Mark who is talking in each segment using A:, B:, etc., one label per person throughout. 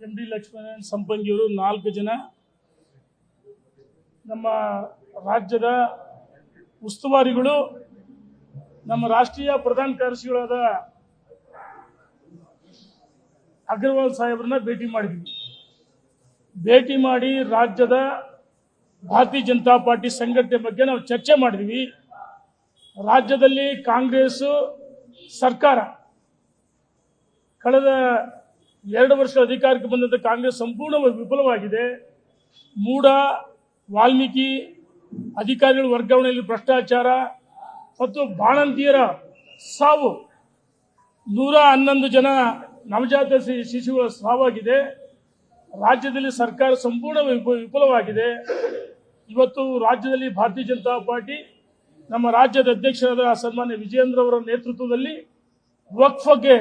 A: MD Lakshmanan ಸಂಪಂಗಿಯವರು 4 ಜನ ನಮ್ಮ ರಾಜ್ಯದ ಉಸ್ತುವಾರಿಗಳು ನಮ್ಮ ರಾಷ್ಟ್ರೀಯ ಪ್ರಧಾನ ಕಾರ್ಯದರ್ಶಿಗಳಾದ ಅಗರ್ವಾಲ್ ಸಾಹೇಬರನ್ನ ಭೇಟಿ ಮಾಡಿ ರಾಜ್ಯದ ಭಾರತೀಯ ಜನತಾ ಪಾರ್ಟಿ ಸಂಘಟನೆ ಬಗ್ಗೆ ನಾವು ಚರ್ಚೆ ಮಾಡಿದ್ವಿ। ರಾಜ್ಯದಲ್ಲಿ ಕಾಂಗ್ರೆಸ್ ಸರ್ಕಾರ ಕಳೆದ 2 ವರ್ಷ ಅಧಿಕಾರಕ್ಕೆ ಬಂದಂತ ಕಾಂಗ್ರೆಸ್ ಸಂಪೂರ್ಣವಾಗಿ ವಿಫಲವಾಗಿದೆ। ಮೂಢ ವಾಲ್ಮೀಕಿ ಅಧಿಕಾರಿಗಳ ವರ್ಗಾವಣೆಯಲ್ಲಿ ಭ್ರಷ್ಟಾಚಾರ ಮತ್ತು ಬಾಣಂತಿಯರ ಸಾವು, 111 ಜನ ನವಜಾತ ಶಿಶುಗಳ ಸಾವಾಗಿದೆ। ರಾಜ್ಯದಲ್ಲಿ ಸರ್ಕಾರ ಸಂಪೂರ್ಣ ವಿಫಲವಾಗಿದೆ। ಇವತ್ತು ರಾಜ್ಯದಲ್ಲಿ ಭಾರತೀಯ ಜನತಾ ಪಾರ್ಟಿ ನಮ್ಮ ರಾಜ್ಯದ ಅಧ್ಯಕ್ಷರಾದ ಸನ್ಮಾನ್ಯ ವಿಜಯೇಂದ್ರ ಅವರ ನೇತೃತ್ವದಲ್ಲಿ ವಕ್ಫ್ಗೆ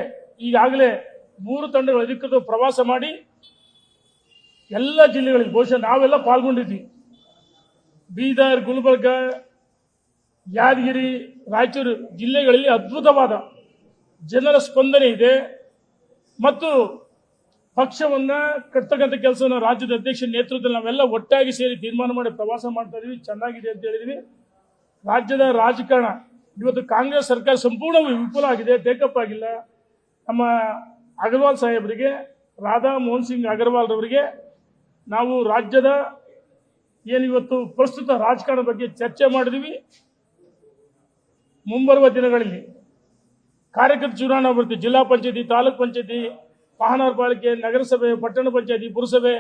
A: ಈಗಾಗಲೇ 3 ತಂಡಗಳು ಅಧಿಕೃತ ಪ್ರವಾಸ ಮಾಡಿ ಎಲ್ಲ ಜಿಲ್ಲೆಗಳಲ್ಲಿ ಬಹುಶಃ ನಾವೆಲ್ಲ ಪಾಲ್ಗೊಂಡಿದ್ವಿ। ಬೀದರ್, ಗುಲ್ಬರ್ಗ, ಯಾದಗಿರಿ, ರಾಯಚೂರು ಜಿಲ್ಲೆಗಳಲ್ಲಿ ಅದ್ಭುತವಾದ ಜನರ ಸ್ಪಂದನೆ ಇದೆ ಮತ್ತು ಪಕ್ಷವನ್ನ ಕಟ್ಟತಕ್ಕಂಥ ಕೆಲಸವನ್ನು ರಾಜ್ಯದ ಅಧ್ಯಕ್ಷರ ನೇತೃತ್ವದಲ್ಲಿ ನಾವೆಲ್ಲ ಒಟ್ಟಾಗಿ ಸೇರಿ ತೀರ್ಮಾನ ಮಾಡಿ ಪ್ರವಾಸ ಮಾಡ್ತಾ ಇದೀವಿ। ಚೆನ್ನಾಗಿದೆ ಅಂತ ಹೇಳಿದ್ವಿ। ರಾಜ್ಯದ ರಾಜಕಾರಣ ಇವತ್ತು ಕಾಂಗ್ರೆಸ್ ಸರ್ಕಾರ ಸಂಪೂರ್ಣ ವಿಫಲ ಆಗಿದೆ, ಟೇಕಪ್ ಆಗಿಲ್ಲ। ನಮ್ಮ ಅಗರ್ವಾಲ್ ಸಾಹೇಬರಿಗೆ, ರಾಧಾ ಮೋಹನ್ ಸಿಂಗ್ ಅಗರ್ವಾಲ್ ರವರಿಗೆ ನಾವು ರಾಜ್ಯದ ಏನಿವತ್ತು ಪ್ರಸ್ತುತ ರಾಜಕಾರಣ ಬಗ್ಗೆ ಚರ್ಚೆ ಮಾಡಿದ್ವಿ। ಮುಂಬರುವ ದಿನಗಳಲ್ಲಿ ಕಾರ್ಯಕರ್ತ ಚುನಾವಣೆ ಬರುತ್ತೆ, ಜಿಲ್ಲಾ ಪಂಚಾಯತಿ, ತಾಲೂಕ್ ಪಂಚಾಯತಿ, ಮಹಾನಗರ ಪಾಲಿಕೆ, ನಗರಸಭೆ, ಪಟ್ಟಣ ಪಂಚಾಯತಿ, ಪುರಸಭೆ,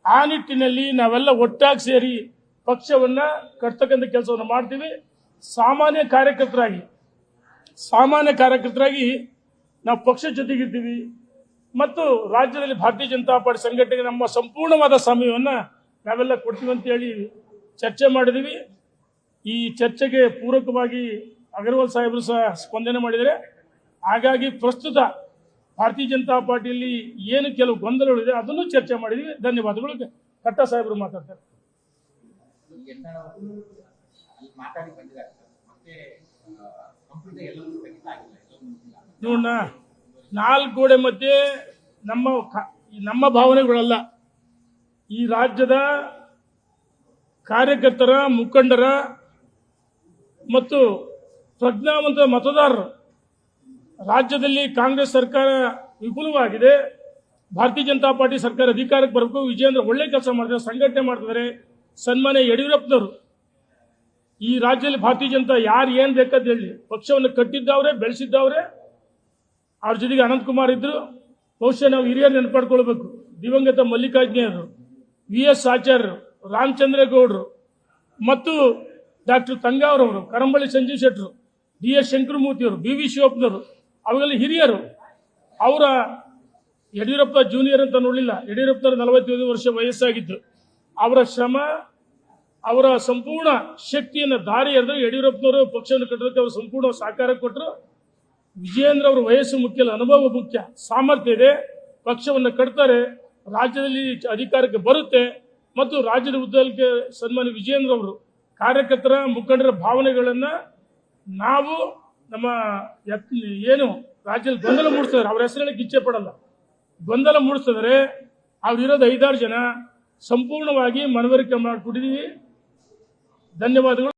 A: ಆ ನಿಟ್ಟಿನಲ್ಲಿ ನಾವೆಲ್ಲ ಒಟ್ಟಾಗಿ ಸೇರಿ ಪಕ್ಷವನ್ನ ಕಟ್ತಕ್ಕಂಥ ಕೆಲಸವನ್ನು ಮಾಡ್ತೀವಿ। ಸಾಮಾನ್ಯ ಕಾರ್ಯಕರ್ತರಾಗಿ ನಾವು ಪಕ್ಷ ಜೊತೆಗಿದ್ದೀವಿ ಮತ್ತು ರಾಜ್ಯದಲ್ಲಿ ಭಾರತೀಯ ಜನತಾ ಪಾರ್ಟಿ ಸಂಘಟನೆಗೆ ನಮ್ಮ ಸಂಪೂರ್ಣವಾದ ಸಮಯವನ್ನು ನಾವೆಲ್ಲ ಕೊಡ್ತೀವಿ ಅಂತ ಹೇಳಿ ಚರ್ಚೆ ಮಾಡಿದ್ದೀವಿ। ಈ ಚರ್ಚೆಗೆ ಪೂರಕವಾಗಿ ಅಗರ್ವಾಲ್ ಸಾಹೇಬರು ಸಹ ಸ್ಪಂದನೆ ಮಾಡಿದರೆ, ಹಾಗಾಗಿ ಪ್ರಸ್ತುತ ಭಾರತೀಯ ಜನತಾ ಪಾರ್ಟಿಯಲ್ಲಿ ಏನು ಕೆಲವು ಗೊಂದಲಗಳಿದೆ ಅದನ್ನು ಚರ್ಚೆ ಮಾಡಿದ್ದೀವಿ। ಧನ್ಯವಾದಗಳು। ಕಟ್ಟ ಸಾಹೇಬರು ಮಾತಾಡ್ತಾರೆ। ನೋಡೋಣ, 4 ಗೋಡೆ ಮಧ್ಯೆ ನಮ್ಮ ಭಾವನೆಗಳಲ್ಲ, ಈ ರಾಜ್ಯದ ಕಾರ್ಯಕರ್ತರ, ಮುಖಂಡರ ಮತ್ತು ಪ್ರಜ್ಞಾವಂತ ಮತದಾರರು, ರಾಜ್ಯದಲ್ಲಿ ಕಾಂಗ್ರೆಸ್ ಸರ್ಕಾರ ವಿಫಲವಾಗಿದೆ, ಭಾರತೀಯ ಜನತಾ ಪಾರ್ಟಿ ಸರ್ಕಾರ ಅಧಿಕಾರಕ್ಕೆ ಬರಬೇಕು, ವಿಜಯೇಂದ್ರ ಒಳ್ಳೆ ಕೆಲಸ ಮಾಡ್ತಾರೆ, ಸಂಘಟನೆ ಮಾಡ್ತಿದ್ದಾರೆ, ಸನ್ಮಾನ್ಯ ಯಡಿಯೂರಪ್ಪನವರು ಈ ರಾಜ್ಯದಲ್ಲಿ ಭಾರತೀಯ ಜನತಾ ಯಾರು ಏನ್ ಬೇಕಂತ ಹೇಳಿ ಪಕ್ಷವನ್ನು ಕಟ್ಟಿದ್ದವ್ರೆ, ಬೆಳೆಸಿದ್ದವ್ರೆ। ಅವ್ರ ಜೊತೆಗೆ ಅನಂತಕುಮಾರ್ ಇದ್ರು, ಬಹುಶಃ ನಾವು ಹಿರಿಯರು ನೆನಪಾಡ್ಕೊಳ್ಬೇಕು, ದಿವಂಗತ ಮಲ್ಲಿಕಾರ್ಜುನರು, VS ಆಚಾರ್ಯರು, ರಾಮಚಂದ್ರೇಗೌಡರು ಮತ್ತು ಡಾಕ್ಟರ್ ತಂಗಾವರವರು, ಕರಂಬಳ್ಳಿ ಸಂಜೀವ್ ಶೆಟ್ಟರು, DS ಶಂಕರಮೂರ್ತಿಯವರು, BV ಶಿವಪ್ಪನವರು, ಅವೆಲ್ಲ ಹಿರಿಯರು। ಅವರ ಯಡಿಯೂರಪ್ಪ ಜೂನಿಯರ್ ಅಂತ ನೋಡಲಿಲ್ಲ, ಯಡಿಯೂರಪ್ಪನವರು 45 ವರ್ಷ ವಯಸ್ಸಾಗಿದ್ದು, ಅವರ ಶ್ರಮ, ಅವರ ಸಂಪೂರ್ಣ ಶಕ್ತಿಯನ್ನು ದಾರಿ ಎರೆದು ಯಡಿಯೂರಪ್ಪನವರು ಪಕ್ಷವನ್ನು ಕಟ್ಟೋದಕ್ಕೆ ಅವರು ಸಂಪೂರ್ಣ ಸಹಕಾರ ಕೊಟ್ಟರು। ವಿಜಯೇಂದ್ರ ಅವರ ವಯಸ್ಸು ಮುಖ್ಯ ಅಲ್ಲ, ಅನುಭವ ಮುಖ್ಯ, ಸಾಮರ್ಥ್ಯ ಇದೆ, ಪಕ್ಷವನ್ನು ಕಟ್ತಾರೆ, ರಾಜ್ಯದಲ್ಲಿ ಅಧಿಕಾರಕ್ಕೆ ಬರುತ್ತೆ ಮತ್ತು ರಾಜ್ಯದ ಉದ್ದಕ್ಕೆ ಸನ್ಮಾನ್ಯ ವಿಜಯೇಂದ್ರ ಅವರು ಕಾರ್ಯಕರ್ತರ, ಮುಖಂಡರ ಭಾವನೆಗಳನ್ನ ನಾವು ನಮ್ಮ ಏನು ರಾಜ್ಯದಲ್ಲಿ ಗೊಂದಲ ಮೂಡಿಸ್ತಾರೆ, ಅವರ ಹೆಸರಲ್ಲಿ ಇಚ್ಛೆ ಪಡಲ್ಲ, ಗೊಂದಲ ಮೂಡಿಸಿದರೆ ಅವರಿರೋದು 5-6 ಜನ, ಸಂಪೂರ್ಣವಾಗಿ ಮನವರಿಕೆ ಮಾಡಿಕೊಟ್ಟಿದ್ದೀವಿ। ಧನ್ಯವಾದಗಳು।